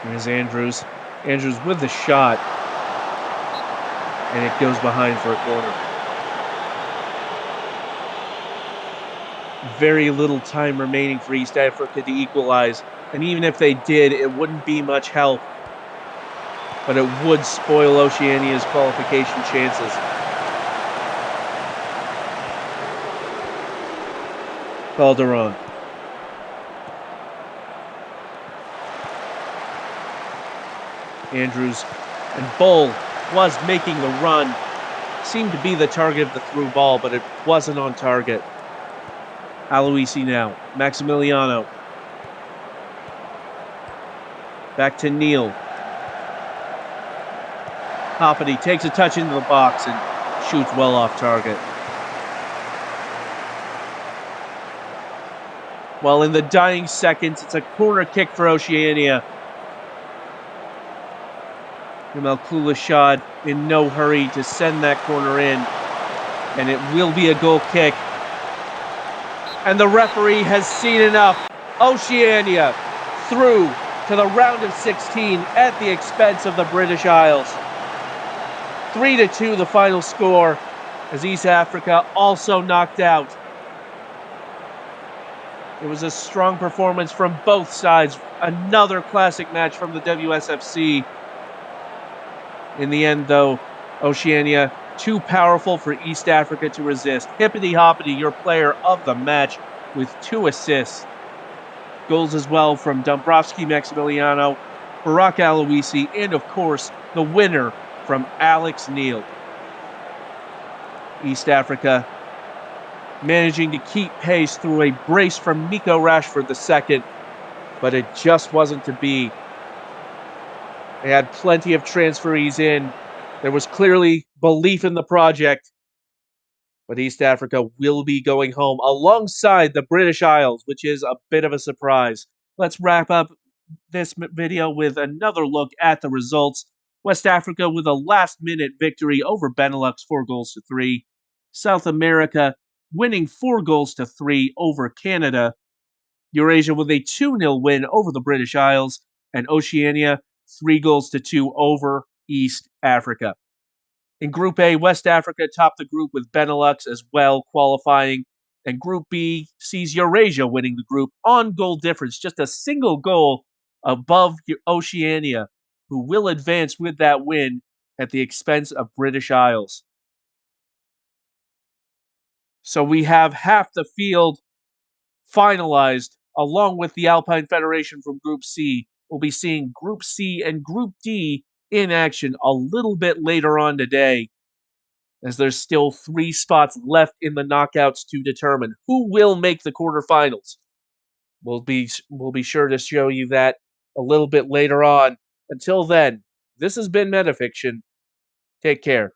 Here's Andrews. Andrews with the shot. And it goes behind for a corner. Very little time remaining for East Africa to equalize. And even if they did, it wouldn't be much help. But it would spoil Oceania's qualification chances. Calderon. Andrews and Bull was making the run. Seemed to be the target of the through ball, but it wasn't on target. Aloisi now. Maximiliano. Back to Neil. Hoppity takes a touch into the box and shoots well off target. While in the dying seconds, it's a corner kick for Oceania. Jamal Kulashad in no hurry to send that corner in. And it will be a goal kick. And the referee has seen enough. Oceania through to the round of 16 at the expense of the British Isles. 3-2 the final score, as East Africa also knocked out. It was a strong performance from both sides. Another classic match from the WSFC. In the end, though, Oceania too powerful for East Africa to resist. Hippity Hoppity, your player of the match, with 2 assists. Goals as well from Dombrovski Maximiliano, Barak Aloisi, and of course, the winner from Alex Neil. East Africa managing to keep pace through a brace from Nico Rashford II, but it just wasn't to be. They had plenty of transferees in. There was clearly belief in the project, but East Africa will be going home alongside the British Isles, which is a bit of a surprise. Let's wrap up this video with another look at the results. West Africa with a last-minute victory over Benelux, 4-3. South America winning 4-3 over Canada. Eurasia with a 2-0 win over the British Isles. And Oceania 3-2 over East Africa. In Group A, West Africa topped the group with Benelux as well, qualifying. And Group B sees Eurasia winning the group on goal difference, just a single goal above Oceania. who will advance with that win at the expense of British Isles. So we have half the field finalized, along with the Alpine Federation from Group C. We'll be seeing Group C and Group D in action a little bit later on today, as there's still 3 spots left in the knockouts to determine who will make the quarterfinals. We'll be sure to show you that a little bit later on. Until then, this has been Metafiction. Take care.